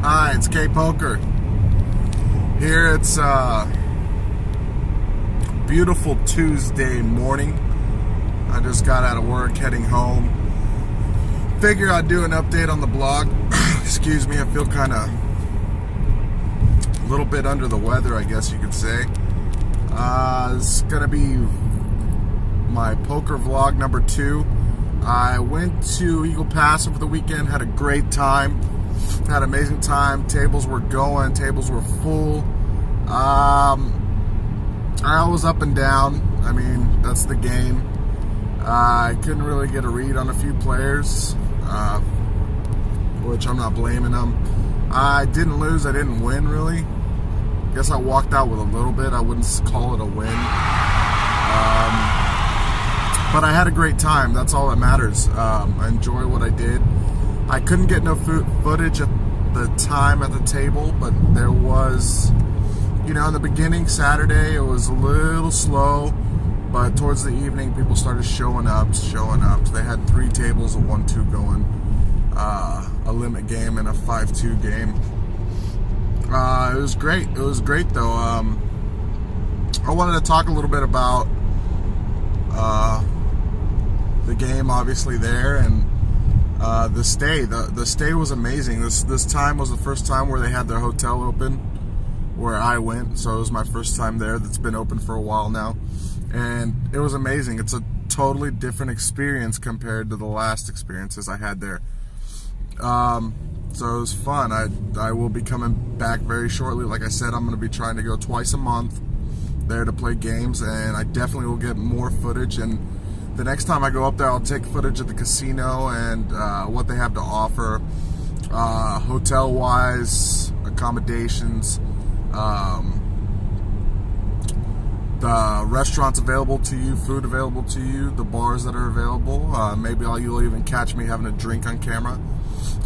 Hi, it's kpoker. Here it's beautiful Tuesday morning. I just got out of work, heading home. Figure I'd do an update on the blog. Excuse me, I feel kind of a little bit under the weather, I guess you could say. It's gonna be my poker vlog number 2. I went to Eagle Pass over the weekend, had a great time. Had an amazing time. Tables were going, tables were full. I was up and down. I mean, that's the game. I couldn't really get a read on a few players, which I'm not blaming them. I didn't lose, I didn't win really. Guess I walked out with a little bit. I wouldn't call it a win. But I had a great time. That's all that matters. I enjoy what I did. I couldn't get no footage at the time at the table, but there was, in the beginning, Saturday, it was a little slow, but towards the evening, people started showing up. They had 3 tables of 1-2 going, a limit game and a 5-2 game. It was great. It was great, though. I wanted to talk a little bit about the game, obviously, there, and the stay. The stay was amazing. This time was the first time where they had their hotel open, where I went. So it was my first time there. That's been open for a while now, and it was amazing. It's a totally different experience compared to the last experiences I had there. So it was fun. I will be coming back very shortly. Like I said, I'm going to be trying to go twice a month there to play games, and I definitely will get more footage. And the next time I go up there, I'll take footage of the casino and what they have to offer, hotel-wise, accommodations, the restaurants available to you, food available to you, the bars that are available. Maybe you'll even catch me having a drink on camera.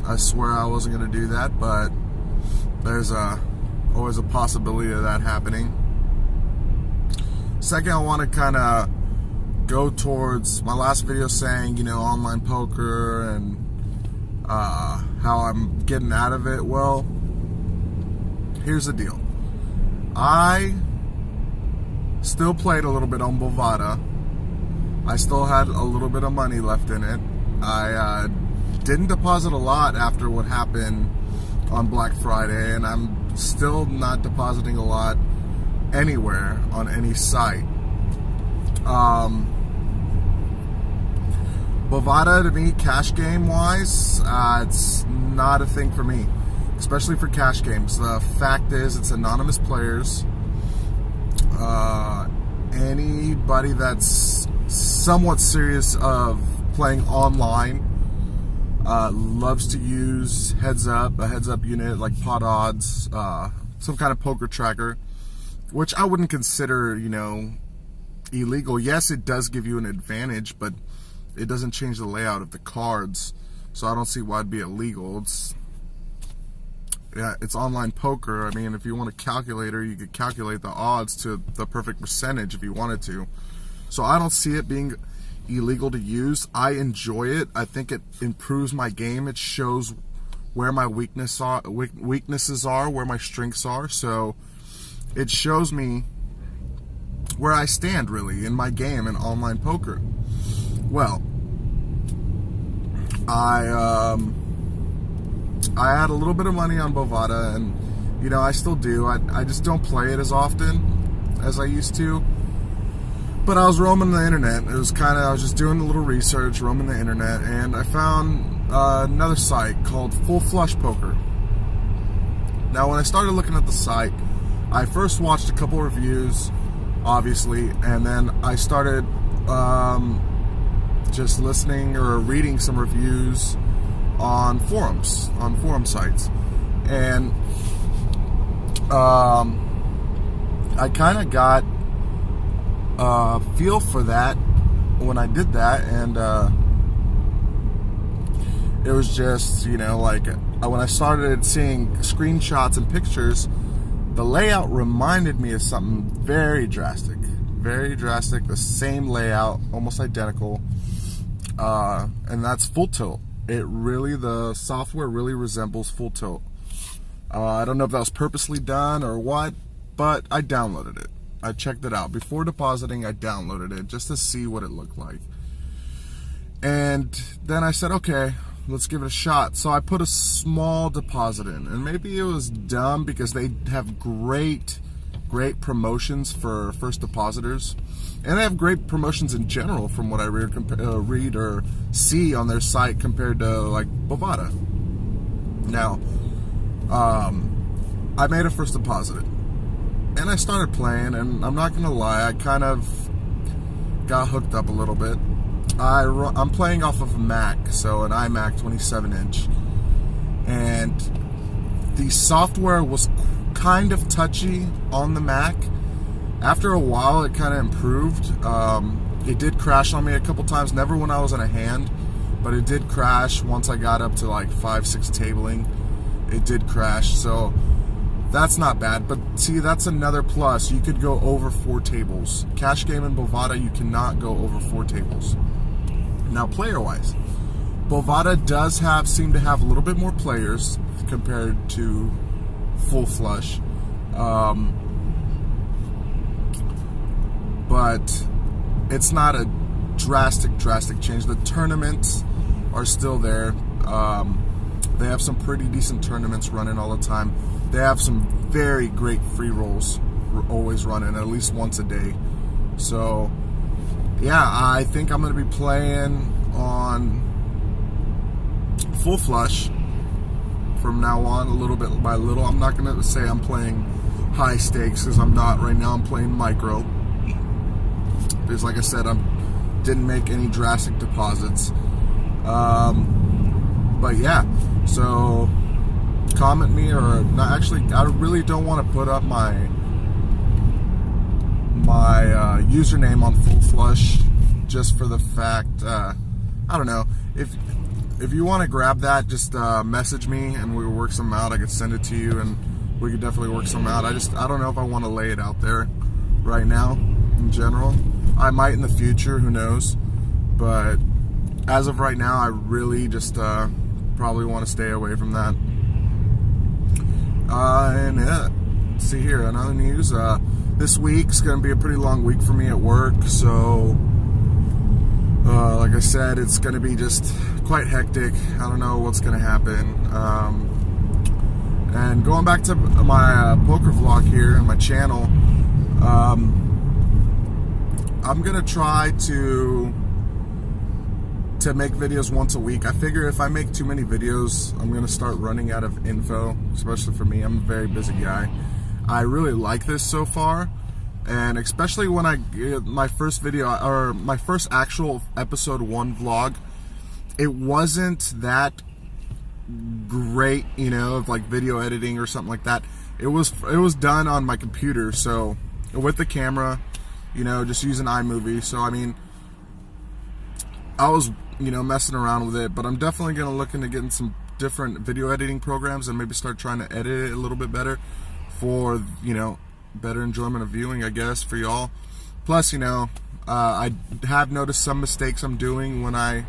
I swear I wasn't going to do that, but there's always a possibility of that happening. Second, I want to kind of go towards my last video saying, online poker and how I'm getting out of it. Well, here's the deal. I still played a little bit on Bovada. I still had a little bit of money left in it. I didn't deposit a lot after what happened on Black Friday, and I'm still not depositing a lot anywhere on any site. Bovada, to me, cash game wise, it's not a thing for me, especially for cash games. The fact is, it's anonymous players. Anybody that's somewhat serious of playing online loves to use a heads up unit like pot odds, some kind of poker tracker, which I wouldn't consider, illegal. Yes, it does give you an advantage, but it doesn't change the layout of the cards, so I don't see why it'd be illegal. It's online poker. I mean, if you want a calculator, you could calculate the odds to the perfect percentage if you wanted to. So I don't see it being illegal to use. I enjoy it. I think it improves my game. It shows where my weaknesses are, where my strengths are. So it shows me where I stand really in my game in online poker. Well, I had a little bit of money on Bovada, and I still do. I just don't play it as often as I used to. But I was roaming the internet. I was just doing a little research, roaming the internet, and I found another site called Full Flush Poker. Now, when I started looking at the site, I first watched a couple reviews, obviously, and then I started just listening or reading some reviews on forum sites, and I kind of got a feel for that when I did that, and it was just when I started seeing screenshots and pictures, the layout reminded me of something very drastic, the same layout, almost identical, and that's Full Tilt. The software really resembles Full Tilt. I don't know if that was purposely done or what, but I downloaded it. I checked it out. Before depositing, I downloaded it just to see what it looked like. And then I said, okay, let's give it a shot. So I put a small deposit in, and maybe it was dumb because they have great promotions for first depositors, and they have great promotions in general from what I read or see on their site compared to like Bovada. Now, I made a first deposit and I started playing, and I'm not gonna lie, I kind of got hooked up a little bit. I'm playing off of a Mac, so an iMac 27-inch, and the software was kind of touchy on the Mac. After a while, it kind of improved. It did crash on me a couple times, never when I was in a hand, but it did crash once I got up to like 5-6 tabling. It did crash, so that's not bad. But see, that's another plus. You could go over 4 tables. Cash game and Bovada, you cannot go over 4 tables. Now, player-wise, Bovada does seem to have a little bit more players compared to Full Flush, but it's not a drastic change. The tournaments are still there. They have some pretty decent tournaments running all the time. They have some very great free rolls always running, at least once a day. So yeah, I think I'm going to be playing on Full Flush from now on, a little bit by little. I'm not going to say I'm playing high stakes, because I'm not. Right now I'm playing micro, because like I said, I didn't make any drastic deposits. But yeah, so comment me, or not, actually I really don't want to put up my username on Full Flush, just for the fact, I don't know, if you want to grab that, just message me and we'll work some out. I could send it to you and we could definitely work some out. I don't know if I want to lay it out there right now in general. I might in the future, who knows, but as of right now, I really just probably want to stay away from that. And yeah, let's see here, another news. This week's going to be a pretty long week for me at work, so like I said, it's going to be just quite hectic. I don't know what's going to happen. And going back to my poker vlog here on my channel, I'm going to try to make videos once a week. I figure if I make too many videos, I'm going to start running out of info, especially for me. I'm a very busy guy. I really like this so far, and especially when I get my first video, or my first actual episode 1 vlog, it wasn't that great, you know, of like video editing or something like that. It was done on my computer, so with the camera, you know, just using iMovie. So I mean, I was, you know, messing around with it, but I'm definitely going to look into getting some different video editing programs and maybe start trying to edit it a little bit better for, you know, better enjoyment of viewing, I guess, for y'all. Plus, you know, I have noticed some mistakes I'm doing when I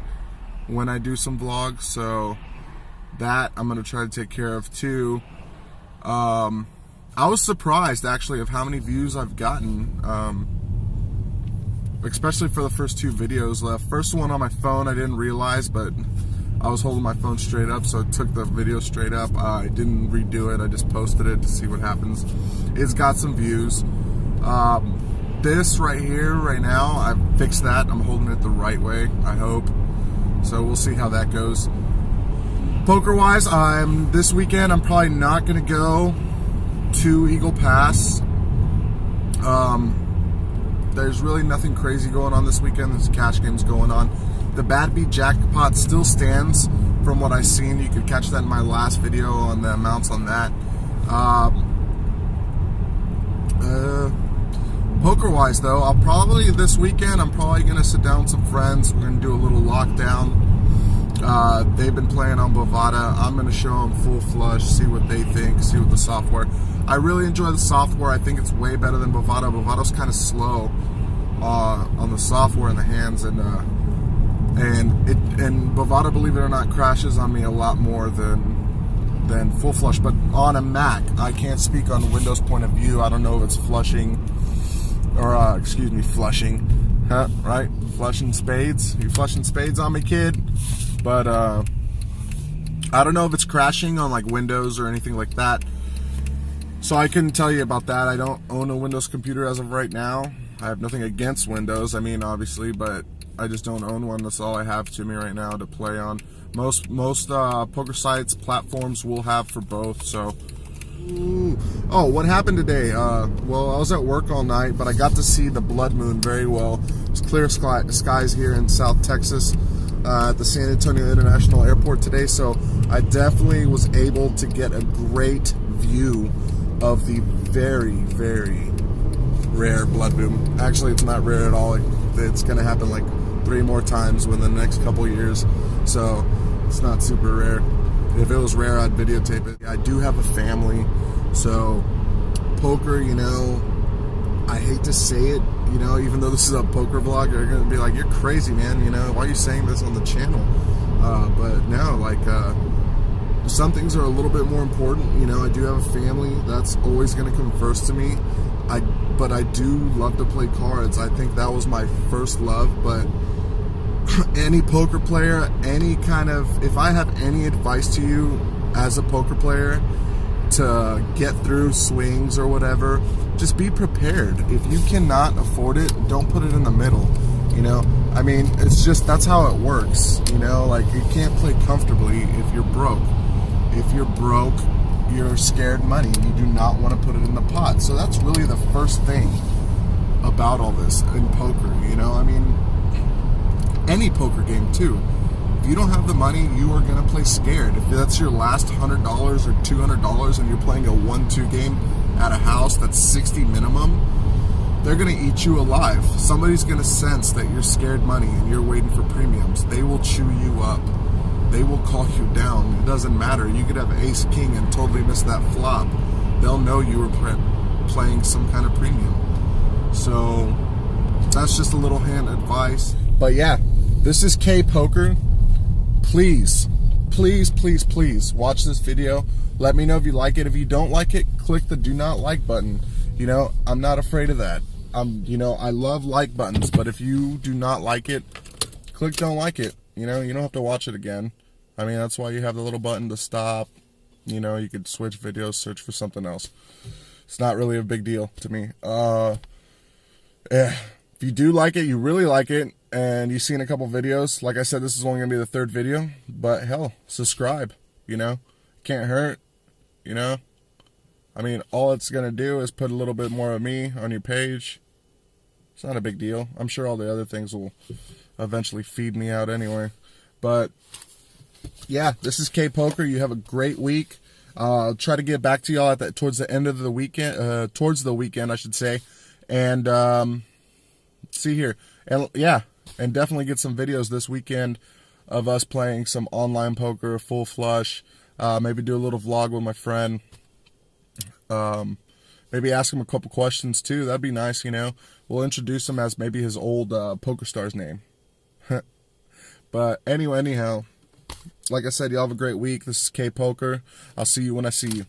do some vlogs, so that I'm going to try to take care of too. I was surprised actually of how many views I've gotten, especially for the first 2 videos. The first one on my phone I didn't realize, but I was holding my phone straight up, so it took the video straight up. I didn't redo it, I just posted it to see what happens. It's got some views. This right here, right now, I fixed that. I'm holding it the right way, I hope. So we'll see how that goes. Poker-wise, this weekend I'm probably not going to go to Eagle Pass. There's really nothing crazy going on this weekend. There's cash games going on. The Bad Beat jackpot still stands from what I've seen. You could catch that in my last video on the amounts on that. Poker-wise, though, this weekend, I'm probably going to sit down with some friends. We're going to do a little lockdown. They've been playing on Bovada. I'm going to show them Full Flush, see what they think, see what the software. I really enjoy the software. I think it's way better than Bovada. Bovada's kind of slow on the software in the hands, and Bovada, believe it or not, crashes on me a lot more than than full flush. But on a Mac, I can't speak on Windows point of view. I don't know if it's flushing, or excuse me, flushing, huh? Right? Flushing spades. You flushing spades on me, kid? But I don't know if it's crashing on like Windows or anything like that. So I couldn't tell you about that. I don't own a Windows computer as of right now. I have nothing against Windows, I mean, obviously, but I just don't own one. That's all I have to me right now to play on. Most poker sites, platforms will have for both, so. Ooh. Oh, what happened today? Well, I was at work all night, but I got to see the blood moon very well. It's clear skies here in South Texas at the San Antonio International Airport today, so I definitely was able to get a great view of the very, very rare blood moon. Actually, it's not rare at all. It's going to happen like 3 more times within the next couple years, so it's not super rare. If it was rare, I'd videotape it. I do have a family, so poker, you know, I hate to say it, you know, even though this is a poker vlog, they're going to be like, you're crazy, man, you know, why are you saying this on the channel? But no, like, some things are a little bit more important, you know. I do have a family, that's always going to come first to me. But I do love to play cards. I think that was my first love, but any poker player, any kind of, if I have any advice to you as a poker player to get through swings or whatever, just be prepared. If you cannot afford it, don't put it in the middle, you know. I mean, it's just, that's how it works, you know. Like, you can't play comfortably if you're broke. If you're broke, you're scared money. You do not want to put it in the pot. So that's really the first thing about all this in poker, you know. I mean, any poker game too. If you don't have the money, you are going to play scared. If that's your last $100 or $200 and you're playing a 1-2 game at a house that's 60 minimum, they're going to eat you alive. Somebody's going to sense that you're scared money and you're waiting for premiums. They will chew you up. They will call you down. It doesn't matter. You could have ace king and totally miss that flop. They'll know you were playing some kind of premium. So that's just a little hand advice. But yeah, this is kpoker. Please, please, please, please watch this video. Let me know if you like it. If you don't like it, click the do not like button. You know, I'm not afraid of that. You know, I love like buttons, but if you do not like it, click don't like it. You know, you don't have to watch it again. I mean, that's why you have the little button to stop. You know, you could switch videos, search for something else. It's not really a big deal to me. If you do like it, you really like it, and you've seen a couple videos, like I said, this is only going to be the 3rd video, but hell, subscribe, you know? Can't hurt, you know? I mean, all it's going to do is put a little bit more of me on your page. It's not a big deal. I'm sure all the other things will eventually feed me out anyway. But yeah, this is kpoker. You have a great week. I'll try to get back to y'all at towards the end of the weekend, towards the weekend, I should say. And let's see here. And yeah, and definitely get some videos this weekend of us playing some online poker, full flush. Maybe do a little vlog with my friend. Maybe ask him a couple questions too. That'd be nice, you know. We'll introduce him as maybe his old poker star's name. But anyway, anyhow, like I said, y'all have a great week. This is kpoker. I'll see you when I see you.